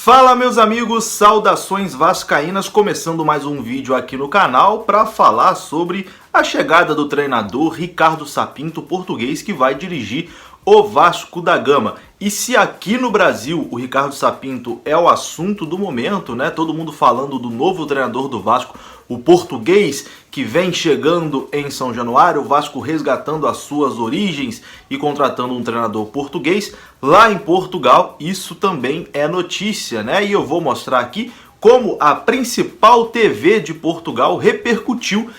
Fala meus amigos, saudações vascaínas, começando mais um vídeo aqui no canal para falar sobre a chegada do treinador Ricardo Sapinto, português, que vai dirigir o Vasco da Gama. E se aqui no Brasil o Ricardo Sapinto é o assunto do momento, né? Todo mundo falando do novo treinador do Vasco, o português que vem chegando em São Januário, o Vasco resgatando as suas origens e contratando um treinador português. Lá em Portugal, isso também é notícia, né? E eu vou mostrar aqui como a principal TV de Portugal repercutiu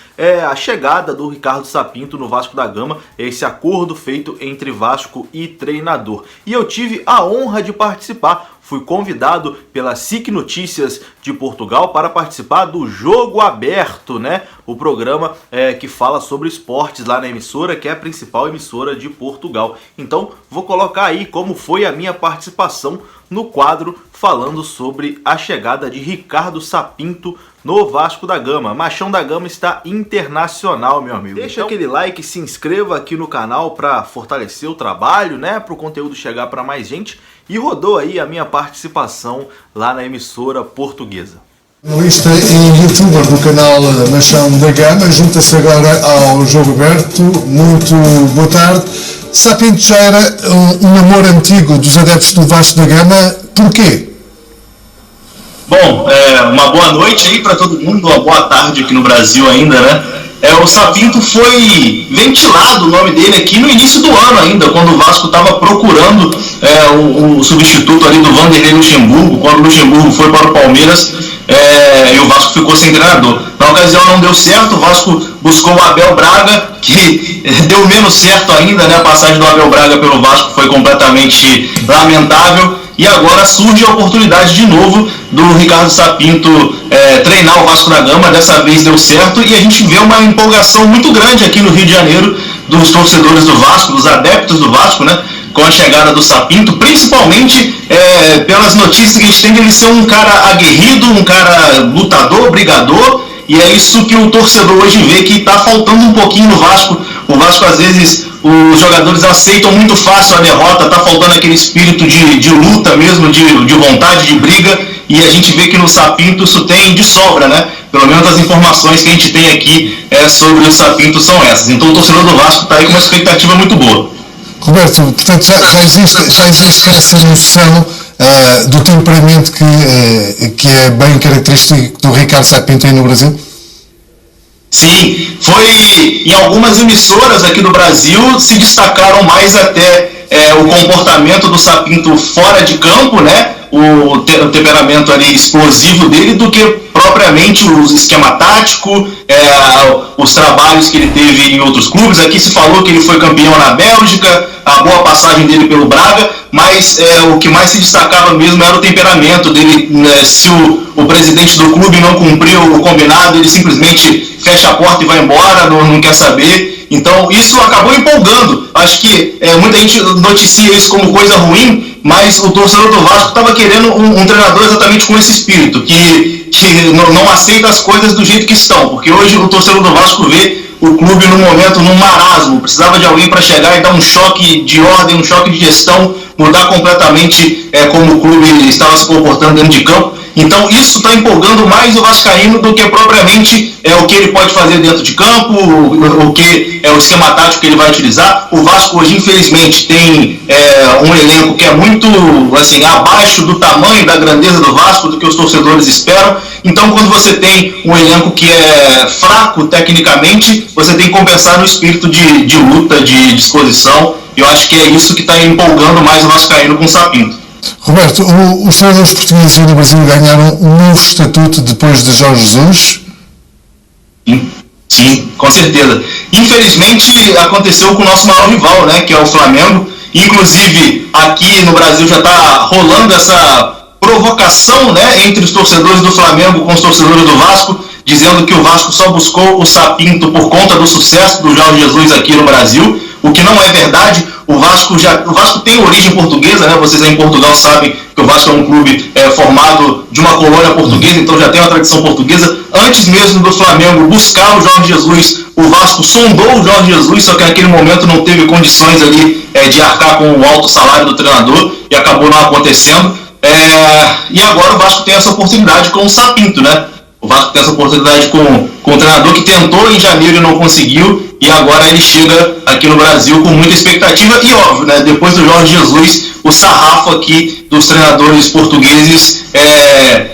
a chegada do Ricardo Sapinto no Vasco da Gama, esse acordo feito entre Vasco e treinador. E eu tive a honra de participar, fui convidado pela SIC Notícias de Portugal para participar do Jogo Aberto, né? O programa que fala sobre esportes lá na emissora, que é a principal emissora de Portugal. Então, vou colocar aí como foi a minha participação no quadro falando sobre a chegada de Ricardo Sapinto no Vasco da Gama. Machão da Gama está internacional, meu amigo. Deixa aquele like, se inscreva aqui no canal para fortalecer o trabalho, né? Para o conteúdo chegar para mais gente. E rodou aí a minha participação lá na emissora portuguesa. Jornalista e youtuber do canal Machão da Gama, junta-se agora ao Jogo Aberto. Muito boa tarde. Sapinto já era um namoro antigo dos adeptos do Vasco da Gama. Porquê? Bom, uma boa noite aí para todo mundo, uma boa tarde aqui no Brasil ainda, né? O Sapinto foi ventilado o nome dele aqui no início do ano ainda, quando o Vasco estava procurando o substituto ali do Vanderlei Luxemburgo, quando o Luxemburgo foi para o Palmeiras e o Vasco ficou sem treinador. Na ocasião não deu certo, o Vasco buscou o Abel Braga, que deu menos certo ainda, né? A passagem do Abel Braga pelo Vasco foi completamente lamentável. E agora surge a oportunidade de novo do Ricardo Sapinto treinar o Vasco da Gama. Dessa vez deu certo e a gente vê uma empolgação muito grande aqui no Rio de Janeiro dos torcedores do Vasco, dos adeptos do Vasco, né? Com a chegada do Sapinto, principalmente pelas notícias que a gente tem de ele ser um cara aguerrido, um cara lutador, brigador. E é isso que o torcedor hoje vê que está faltando um pouquinho no Vasco. O Vasco, às vezes, os jogadores aceitam muito fácil a derrota, está faltando aquele espírito de luta mesmo, de vontade, de briga. E a gente vê que no Sapinto isso tem de sobra, né? Pelo menos as informações que a gente tem aqui sobre o Sapinto são essas. Então o torcedor do Vasco está aí com uma expectativa muito boa. Roberto, portanto já existe essa noção do temperamento que é bem característico do Ricardo Sapinto aí no Brasil? Sim, foi em algumas emissoras aqui do Brasil se destacaram mais até o comportamento do Sapinto fora de campo, né? O temperamento ali explosivo dele, do que propriamente o esquema tático, os trabalhos que ele teve em outros clubes. Aqui se falou que ele foi campeão na Bélgica, a boa passagem dele pelo Braga, mas o que mais se destacava mesmo era o temperamento dele, né? Se o presidente do clube não cumpriu o combinado, ele simplesmente fecha a porta e vai embora, não quer saber. Então isso acabou empolgando. Acho que muita gente noticia isso como coisa ruim, mas o torcedor do Vasco estava querendo um treinador exatamente com esse espírito, que não aceita as coisas do jeito que estão, porque hoje o torcedor do Vasco vê o clube no momento num marasmo, precisava de alguém para chegar e dar um choque de ordem, um choque de gestão, mudar completamente como o clube estava se comportando dentro de campo. Então isso está empolgando mais o vascaíno do que propriamente o que ele pode fazer dentro de campo, o que é o esquema tático que ele vai utilizar. O Vasco hoje, infelizmente, tem um elenco que é muito assim, abaixo do tamanho, da grandeza do Vasco, do que os torcedores esperam. Então quando você tem um elenco que é fraco tecnicamente, você tem que compensar no espírito de luta, de disposição. E eu acho que é isso que está empolgando mais o vascaíno com o Sapinto. Roberto, os treinadores portugueses no Brasil ganharam um novo estatuto depois de Jorge Jesus? Sim, com certeza. Infelizmente aconteceu com o nosso maior rival, né, que é o Flamengo. Inclusive aqui no Brasil já está rolando essa provocação, né, entre os torcedores do Flamengo com os torcedores do Vasco, dizendo que o Vasco só buscou o Sapinto por conta do sucesso do Jorge Jesus aqui no Brasil, o que não é verdade. O Vasco tem origem portuguesa, né? Vocês aí em Portugal sabem que o Vasco é um clube formado de uma colônia portuguesa, então já tem uma tradição portuguesa. Antes mesmo do Flamengo buscar o Jorge Jesus, o Vasco sondou o Jorge Jesus, só que naquele momento não teve condições ali de arcar com o alto salário do treinador e acabou não acontecendo. E agora o Vasco tem essa oportunidade com o Sapinto, né? O Vasco tem essa oportunidade com o treinador que tentou em janeiro e não conseguiu, e agora ele chega aqui no Brasil com muita expectativa, e óbvio, né, depois do Jorge Jesus, o sarrafo aqui dos treinadores portugueses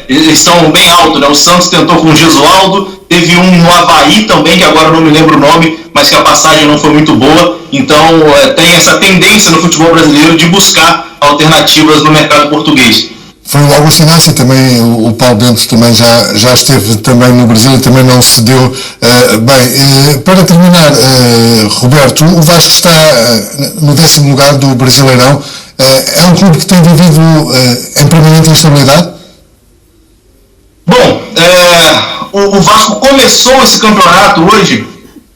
estão bem alto, né? O Santos tentou com o Gesualdo, teve um no Avaí também, que agora não me lembro o nome, mas que a passagem não foi muito boa, então tem essa tendência no futebol brasileiro de buscar alternativas no mercado português. Foi logo o Sinácio, também o Paulo Bento também já esteve também no Brasil e também não se deu bem. Para terminar, Roberto, o Vasco está no 10º lugar do Brasileirão. É um clube que tem vivido em permanente instabilidade? Bom, o Vasco começou esse campeonato hoje.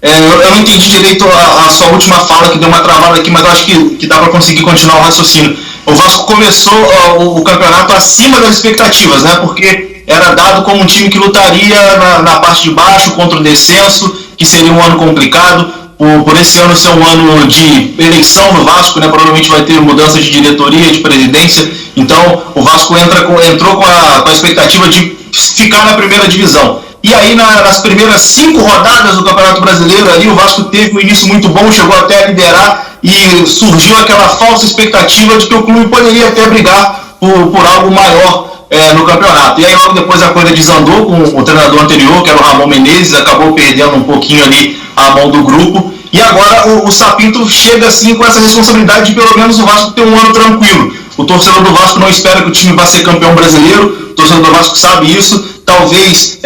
Eu não entendi direito a sua última fala, que deu uma travada aqui, mas eu acho que dá para conseguir continuar o raciocínio. O Vasco começou o campeonato acima das expectativas, né? Porque era dado como um time que lutaria na parte de baixo contra o descenso, que seria um ano complicado. Por esse ano ser um ano de eleição no Vasco, né? Provavelmente vai ter mudança de diretoria, de presidência. Então o Vasco entrou com a expectativa de ficar na primeira divisão. E aí nas primeiras 5 rodadas do Campeonato Brasileiro ali, o Vasco teve um início muito bom, chegou até a liderar e surgiu aquela falsa expectativa de que o clube poderia até brigar por algo maior no campeonato. E aí logo depois a coisa desandou com o treinador anterior, que era o Ramon Menezes, acabou perdendo um pouquinho ali a mão do grupo. E agora o Sapinto chega assim com essa responsabilidade de pelo menos o Vasco ter um ano tranquilo. O torcedor do Vasco não espera que o time vá ser campeão brasileiro, o torcedor do Vasco sabe isso. Talvez,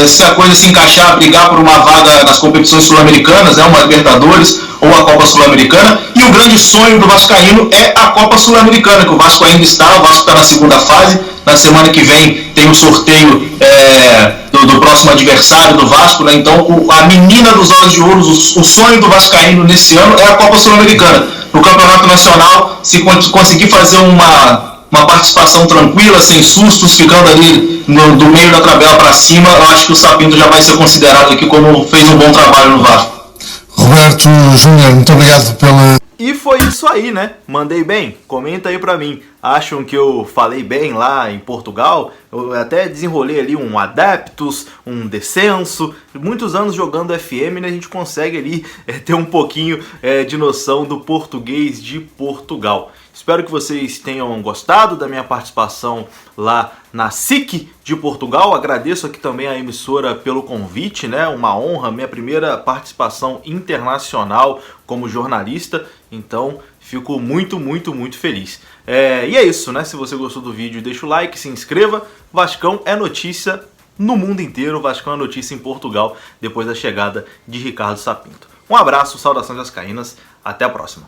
se a coisa se encaixar, brigar por uma vaga nas competições sul-americanas, né, uma Libertadores ou a Copa Sul-Americana. E o grande sonho do vascaíno é a Copa Sul-Americana, que o Vasco ainda está, o Vasco está na segunda fase. Na semana que vem tem o sorteio do próximo adversário do Vasco, né? Então a menina dos olhos de ouro, o sonho do vascaíno nesse ano é a Copa Sul-Americana. No Campeonato Nacional, se conseguir fazer uma participação tranquila, sem sustos, ficando ali do meio da tabela para cima, eu acho que o Sapinto já vai ser considerado aqui como fez um bom trabalho no Vasco. Roberto Júnior, muito obrigado pela... E foi isso aí, né? Mandei bem? Comenta aí pra mim. Acham que eu falei bem lá em Portugal? Eu até desenrolei ali um adeptus, um descenso. Muitos anos jogando FM, né? A gente consegue ali ter um pouquinho de noção do português de Portugal. Espero que vocês tenham gostado da minha participação lá na SIC de Portugal. Agradeço aqui também a emissora pelo convite, né? Uma honra, minha primeira participação internacional como jornalista. Então, fico muito, muito, muito feliz. E é isso, né? Se você gostou do vídeo, deixa o like, se inscreva. Vascão é notícia no mundo inteiro. Vascão é notícia em Portugal depois da chegada de Ricardo Sapinto. Um abraço, saudações vascaínas. Até a próxima.